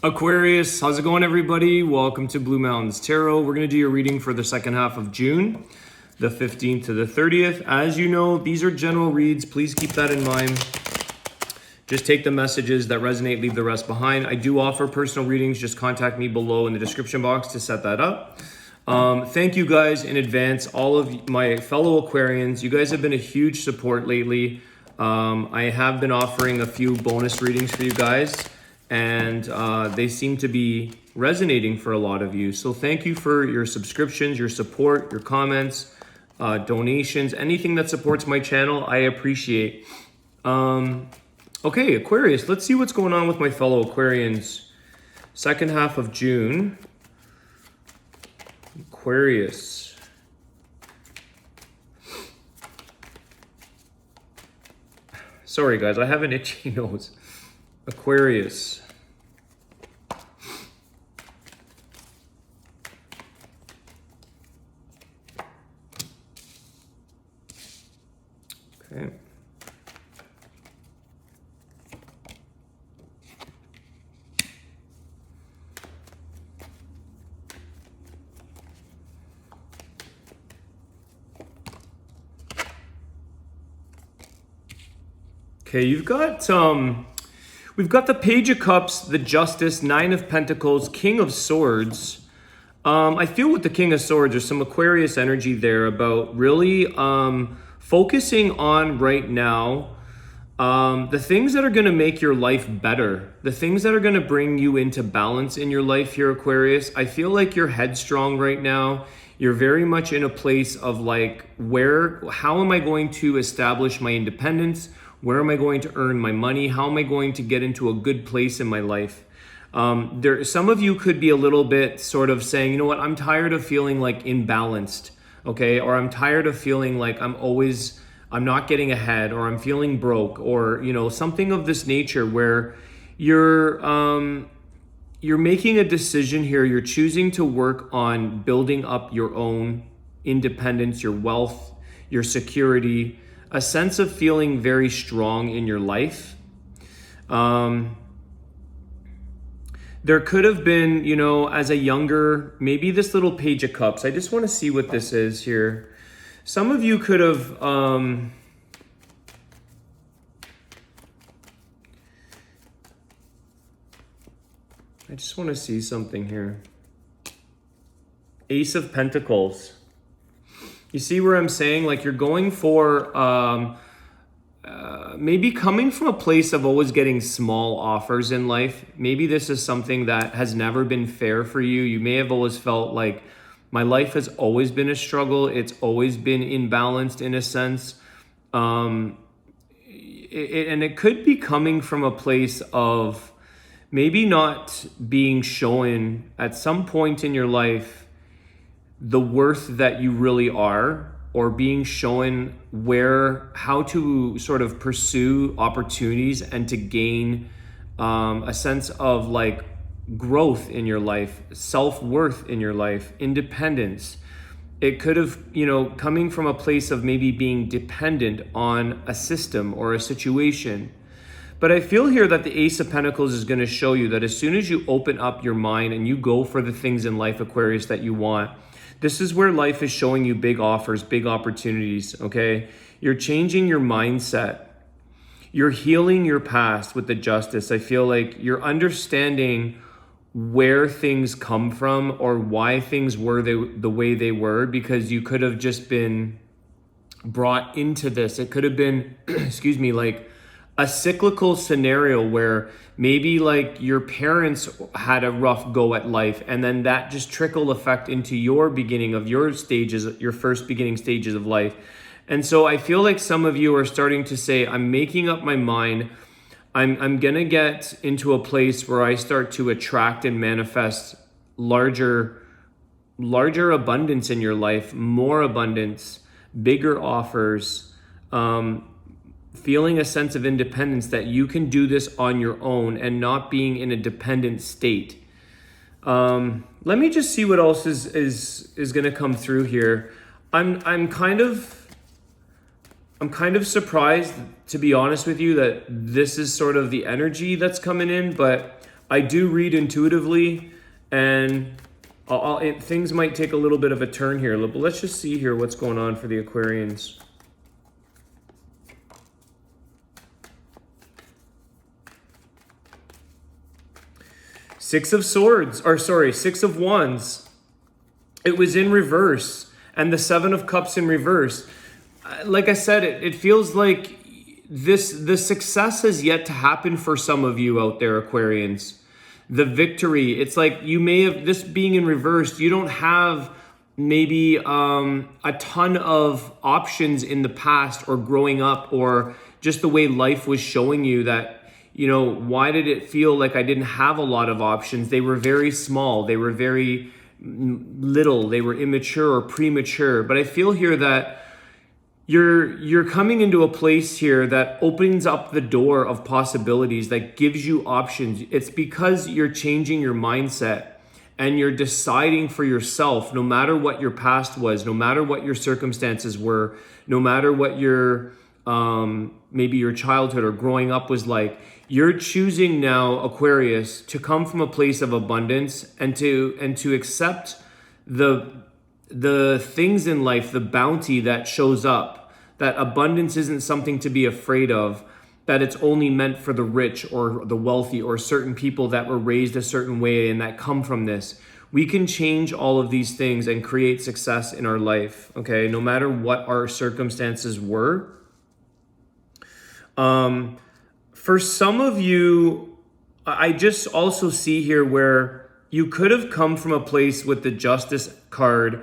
Aquarius, how's it going, everybody? Welcome to Blue Mountains Tarot. We're going to do your reading for the second half of June, the 15th to the 30th. As you know, these are general reads. Please keep that in mind. Just take the messages that resonate, leave the rest behind. I do offer personal readings. Just contact me below in the description box to set that up. Thank you guys in advance, all of my fellow Aquarians. You guys have been a huge support lately. I have been offering a few bonus readings for you guys, and they seem to be resonating for a lot of you. So thank you for your subscriptions, your support, your comments, donations, anything that supports my channel, I appreciate. Okay, Aquarius, let's see what's going on with my fellow Aquarians. Second half of June. Aquarius. Sorry guys, I have an itchy nose. Aquarius. Okay. Okay, you've got we've got the Page of Cups, the Justice, Nine of Pentacles, King of Swords. I feel with the King of Swords, there's some Aquarius energy there about really focusing on right now the things that are going to make your life better, the things that are going to bring you into balance in your life here, Aquarius. I feel like you're headstrong right now. You're very much in a place of like, how am I going to establish my independence? Where am I going to earn my money? How am I going to get into a good place in my life? Some of you could be a little bit sort of saying, you know what, I'm tired of feeling like imbalanced, okay? Or I'm tired of feeling like I'm not getting ahead, or I'm feeling broke, or, you know, something of this nature where you're making a decision here. You're choosing to work on building up your own independence, your wealth, your security, a sense of feeling very strong in your life. There could have been, you know, as a younger, maybe this little Page of Cups. I just want to see what this is here. Some of you could have, I just want to see something here. Ace of Pentacles. You see where I'm saying, like, you're going for maybe coming from a place of always getting small offers in life. Maybe this is something that has never been fair for you. You may have always felt like my life has always been a struggle. It's always been imbalanced in a sense. And it could be coming from a place of maybe not being shown at some point in your life the worth that you really are, or being shown how to sort of pursue opportunities and to gain a sense of like growth in your life, self-worth in your life, independence. It could have, you know, coming from a place of maybe being dependent on a system or a situation. But I feel here that the Ace of Pentacles is going to show you that as soon as you open up your mind and you go for the things in life, Aquarius, that you want, this is where life is showing you big offers, big opportunities, okay? You're changing your mindset. You're healing your past with the Justice. I feel like you're understanding where things come from or why things were the way they were, because you could have just been brought into this. It could have been, excuse me, like a cyclical scenario where maybe like your parents had a rough go at life, and then that just trickled effect into your beginning of your stages, your first beginning stages of life. And so I feel like some of you are starting to say, I'm making up my mind. I'm gonna get into a place where I start to attract and manifest larger abundance in your life, more abundance, bigger offers, feeling a sense of independence, that you can do this on your own and not being in a dependent state. Let me just see what else is going to come through here. I'm kind of surprised, to be honest with you, that this is sort of the energy that's coming in, but I do read intuitively, and things might take a little bit of a turn here. But let's just see here what's going on for the Aquarians. Six of Wands. It was in reverse, and the Seven of Cups in reverse. Like I said, it feels like the success has yet to happen for some of you out there, Aquarians. The victory, it's like you may have, this being in reverse, you don't have maybe a ton of options in the past or growing up, or just the way life was showing you that, why did it feel like I didn't have a lot of options? They were very small. They were very little. They were immature or premature. But I feel here that you're coming into a place here that opens up the door of possibilities, that gives you options. It's because you're changing your mindset and you're deciding for yourself, no matter what your past was, no matter what your circumstances were, no matter what your maybe your childhood or growing up was like. You're choosing now, Aquarius, to come from a place of abundance and to accept the things in life, the bounty that shows up, that abundance isn't something to be afraid of, that it's only meant for the rich or the wealthy or certain people that were raised a certain way and that come from this. We can change all of these things and create success in our life, okay? No matter what our circumstances were. For some of you, I just also see here where you could have come from a place with the Justice card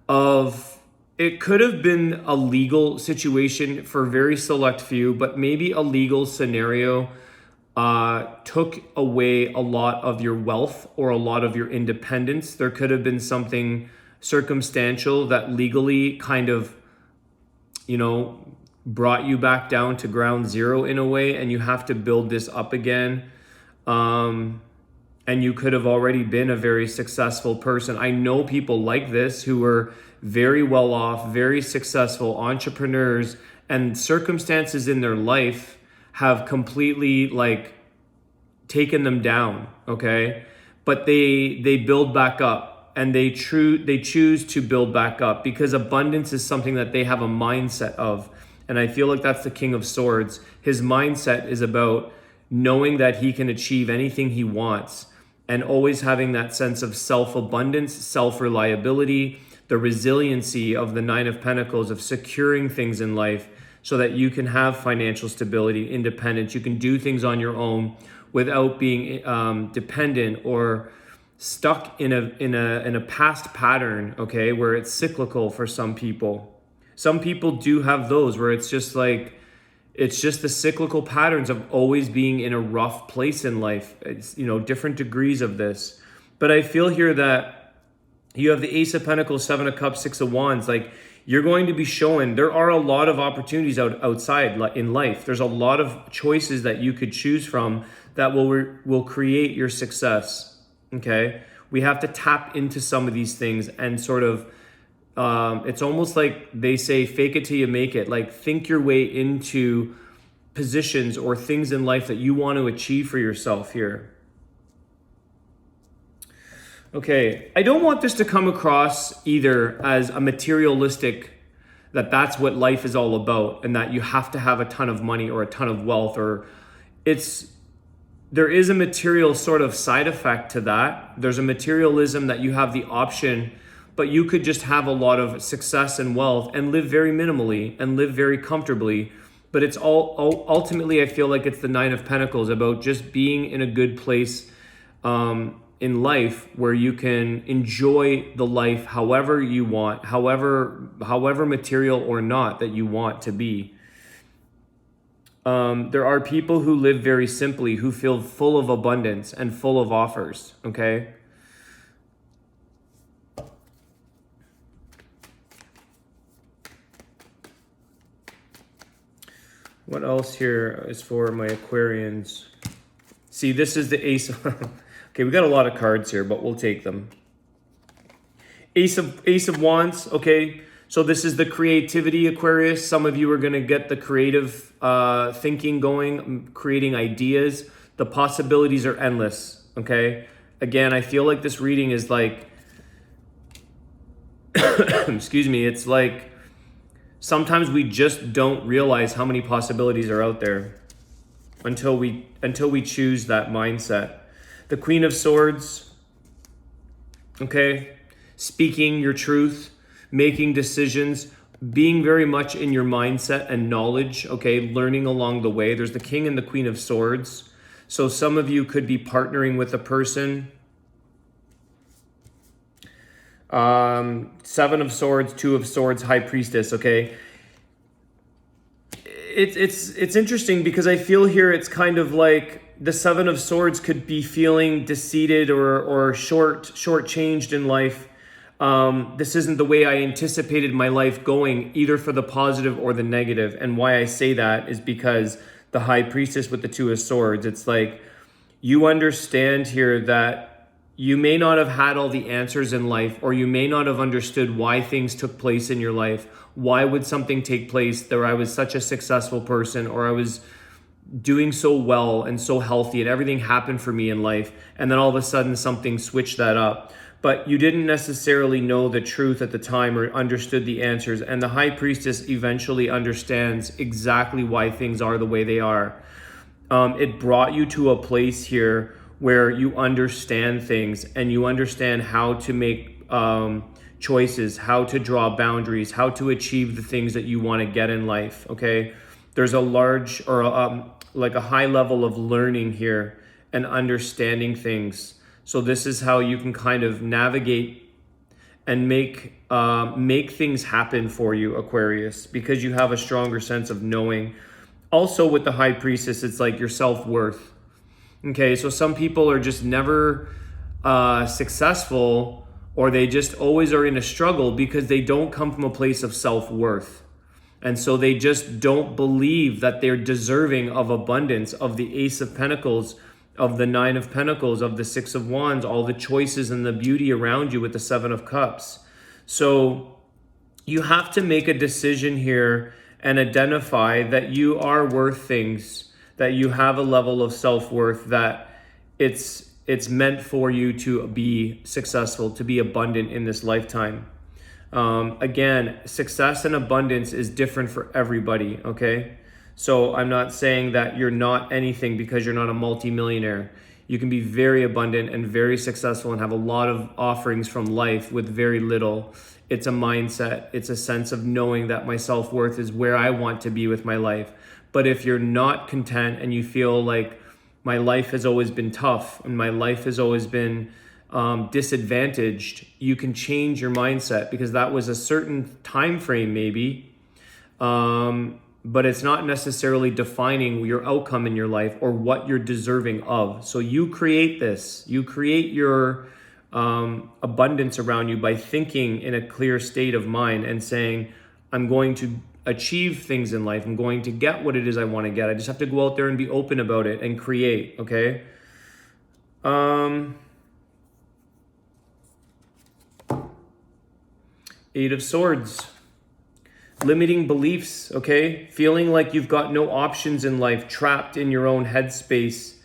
of, it could have been a legal situation for a very select few, but maybe a legal scenario took away a lot of your wealth or a lot of your independence. There could have been something circumstantial that legally kind of, brought you back down to ground zero in a way, and you have to build this up again. And you could have already been a very successful person. I know people like this who were very well off, very successful entrepreneurs, and circumstances in their life have completely taken them down, okay? But they build back up, and they choose to build back up because abundance is something that they have a mindset of. And I feel like that's the King of Swords. His mindset is about knowing that he can achieve anything he wants and always having that sense of self-abundance, self-reliability, the resiliency of the Nine of Pentacles, of securing things in life so that you can have financial stability, independence. You can do things on your own without being dependent or stuck in a past pattern, okay, where it's cyclical for some people. Some people do have those where it's just the cyclical patterns of always being in a rough place in life. It's, different degrees of this. But I feel here that you have the Ace of Pentacles, Seven of Cups, Six of Wands. You're going to be shown there are a lot of opportunities outside in life. There's a lot of choices that you could choose from that will create your success, okay? We have to tap into some of these things and sort of it's almost like they say, fake it till you make it. Think your way into positions or things in life that you want to achieve for yourself here. Okay, I don't want this to come across either as a materialistic, that's what life is all about, and that you have to have a ton of money or a ton of wealth, or there is a material sort of side effect to that. There's a materialism that you have the option, but you could just have a lot of success and wealth and live very minimally and live very comfortably. But it's ultimately, I feel like it's the Nine of Pentacles, about just being in a good place in life where you can enjoy the life however you want, however material or not that you want to be. There are people who live very simply, who feel full of abundance and full of offers, okay? What else here is for my Aquarians? See, this is the Ace of... Okay, we got a lot of cards here, but we'll take them. Ace of Wands, okay? So this is the creativity, Aquarius. Some of you are going to get the creative thinking going, creating ideas. The possibilities are endless, okay? Again, I feel like this reading is like, excuse me, it's like sometimes we just don't realize how many possibilities are out there until we choose that mindset. The Queen of Swords, okay? Speaking your truth, making decisions, being very much in your mindset and knowledge, okay? Learning along the way. There's the King and the Queen of Swords. So some of you could be partnering with a person. Seven of Swords, Two of Swords, High Priestess, okay? It's interesting because I feel here it's kind of like the Seven of Swords could be feeling defeated or shortchanged in life. This isn't the way I anticipated my life going, either for the positive or the negative. And why I say that is because the High Priestess with the Two of Swords, it's like you understand here that you may not have had all the answers in life, or you may not have understood why things took place in your life. Why would something take place that I was such a successful person, or I was doing so well and so healthy and everything happened for me in life, and then all of a sudden something switched that up. But you didn't necessarily know the truth at the time or understood the answers. And the High Priestess eventually understands exactly why things are the way they are. It brought you to a place here where you understand things and you understand how to make choices, how to draw boundaries, how to achieve the things that you want to get in life, okay? There's a large or like a high level of learning here and understanding things. So this is how you can kind of navigate and make things happen for you, Aquarius, because you have a stronger sense of knowing. Also with the High Priestess, it's like your self-worth. Okay, so some people are just never successful, or they just always are in a struggle because they don't come from a place of self-worth. And so they just don't believe that they're deserving of abundance, of the Ace of Pentacles, of the Nine of Pentacles, of the Six of Wands, all the choices and the beauty around you with the Seven of Cups. So you have to make a decision here and identify that you are worth things, that you have a level of self-worth, that it's meant for you to be successful, to be abundant in this lifetime. Again, success and abundance is different for everybody, okay? So I'm not saying that you're not anything because you're not a multimillionaire. You can be very abundant and very successful and have a lot of offerings from life with very little. It's a mindset. It's a sense of knowing that my self-worth is where I want to be with my life. But if you're not content and you feel like my life has always been tough and my life has always been disadvantaged, you can change your mindset, because that was a certain time frame maybe, but it's not necessarily defining your outcome in your life or what you're deserving of. So you create this. You create your abundance around you by thinking in a clear state of mind and saying, I'm going to achieve things in life. I'm going to get what it is I want to get. I just have to go out there and be open about it and create, okay? Eight of Swords. Limiting beliefs, okay? Feeling like you've got no options in life, trapped in your own headspace,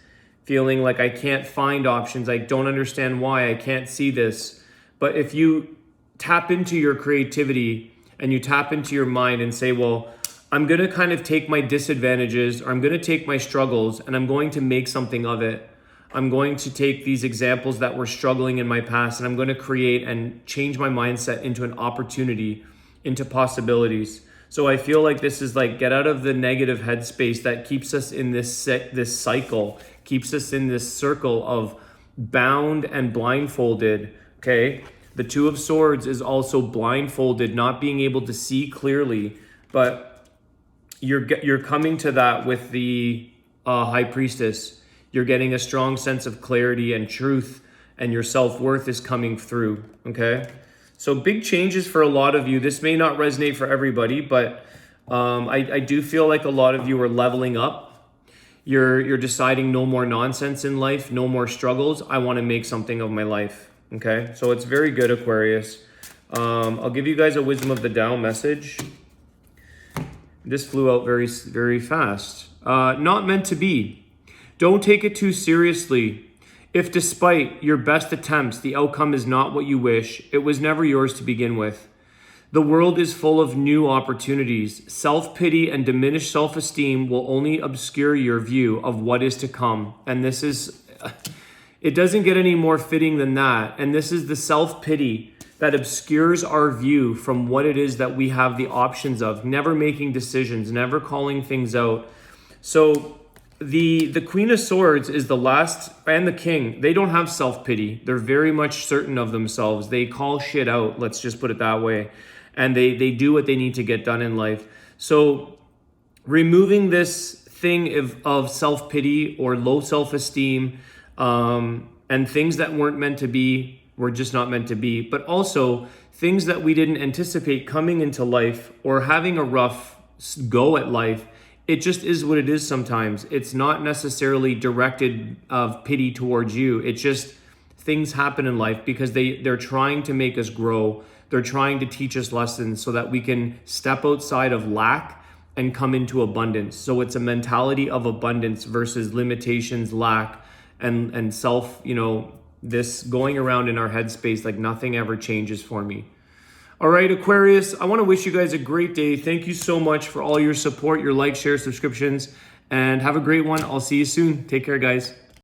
feeling like I can't find options, I don't understand why, I can't see this. But if you tap into your creativity and you tap into your mind and say, well, I'm going to kind of take my disadvantages, or I'm going to take my struggles and I'm going to make something of it. I'm going to take these examples that were struggling in my past and I'm going to create and change my mindset into an opportunity, into possibilities. So I feel like this is like, get out of the negative headspace that keeps us in this cycle, keeps us in this circle of bound and blindfolded, okay? The Two of Swords is also blindfolded, not being able to see clearly, but you're coming to that with the High Priestess. You're getting a strong sense of clarity and truth, and your self-worth is coming through, okay? So big changes for a lot of you. This may not resonate for everybody, but I do feel like a lot of you are leveling up. You're deciding no more nonsense in life, no more struggles. I want to make something of my life, okay? So it's very good, Aquarius. I'll give you guys a Wisdom of the Tao message. This flew out very, very fast. Not meant to be. Don't take it too seriously. If despite your best attempts, the outcome is not what you wish, it was never yours to begin with. The world is full of new opportunities. Self-pity and diminished self-esteem will only obscure your view of what is to come. And this is, it doesn't get any more fitting than that. And this is the self-pity that obscures our view from what it is that we have the options of, never making decisions, never calling things out. So the Queen of Swords is the last, and the King, they don't have self-pity. They're very much certain of themselves. They call shit out, let's just put it that way. And they do what they need to get done in life. So removing this thing of self-pity or low self-esteem and things that weren't meant to be were just not meant to be, but also things that we didn't anticipate coming into life or having a rough go at life. It just is what it is sometimes. It's not necessarily directed of pity towards you. It's just things happen in life because they're trying to make us grow. They're trying to teach us lessons so that we can step outside of lack and come into abundance. So it's a mentality of abundance versus limitations, lack, and self, this going around in our headspace like nothing ever changes for me. All right, Aquarius, I want to wish you guys a great day. Thank you so much for all your support, your likes, shares, subscriptions, and have a great one. I'll see you soon. Take care, guys.